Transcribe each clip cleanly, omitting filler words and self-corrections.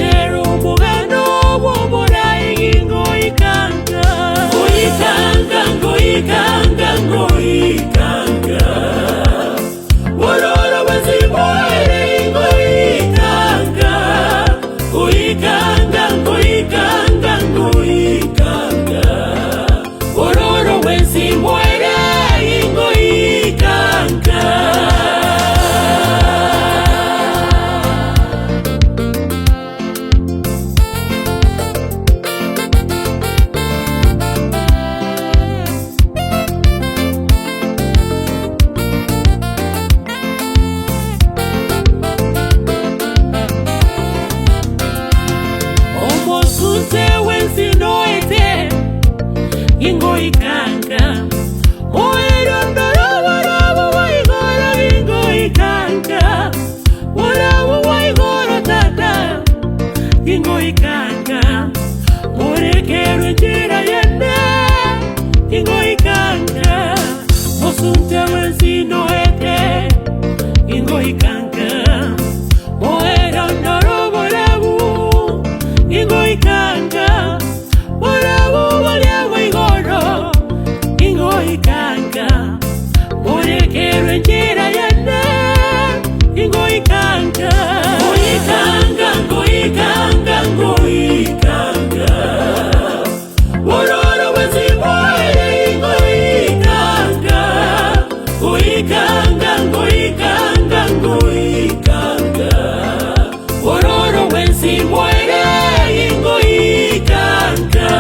Tero mugano womora ingo ikanga. Goikanga, goikanga, goikanga. Wororo wazimwere ingo ikanga. Goikanga, goikanga, goikanga. Wororo wazimwere ingo ikanga. Ingo ikanga, oero ndoro warabu waigoro. Ingo ikanga, warabu waigoro tata. Ingo ikanga, orekero njira yende. Ingo ikanga, osunte wenzino ete. Ingo ikanga, oero ndoro warabu. Ingo ikanga, warabu waliabu igoro. Ingo ikanga, orekero njira yende. Ingo ikanga, goikanga, goikanga, goikanga. Wororo wazimwere ingo ikanga. Goikanga, goikanga, goikanga. Wororo wazimwere ingo ikanga.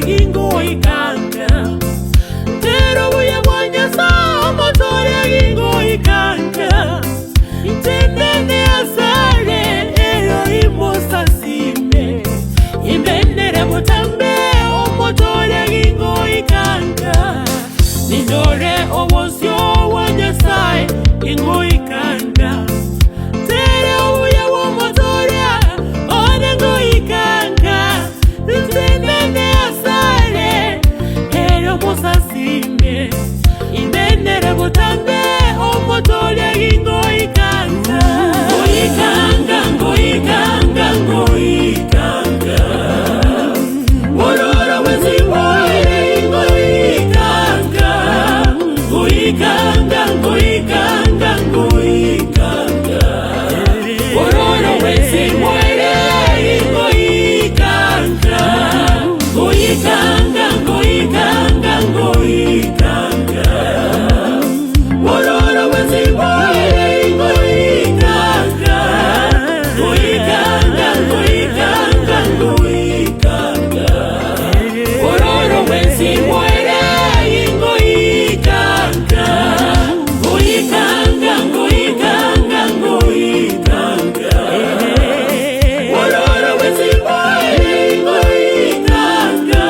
Ingo ikanga, tero buya wanyasa amotore. Ingo ikanga, intendene asare ero imosasime. Imbendere mutambe omotore. Ingo ikanga, nindore obosyo wanyasai. Ingo ikanga, tero buya womotore. Onengo ikanga, intendene asare ero mosasime. Imbendere mutambe omotore. Ingo ikanga, goikanga, goikanga, goikanga. Wororo wazimwere ingo ikanga. Goikanga, goikanga, goikanga. Wororo wazimwere ingo ikanga. Goikanga, goikanga, goikanga. Wororo wazimwere ingo ikanga. Goikanga, goikanga, goikanga. Wororo wazimwere ingo ikanga. Goikanga, goikanga, goikanga. Wororo wazimwere ingo ikanga.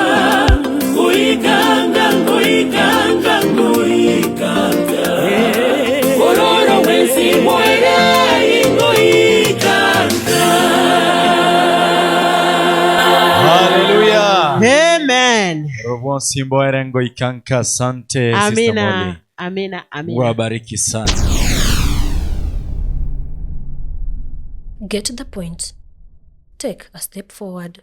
Goikanga, goikanga, goikanga. Wororo wazimwere ingo ikanga. Hallelujah. Amen. Robo simboere ngo ikanka. Sante Sister Molly. Amina. Amina. Amina. Wabariki sana. Get the point. Take a step forward.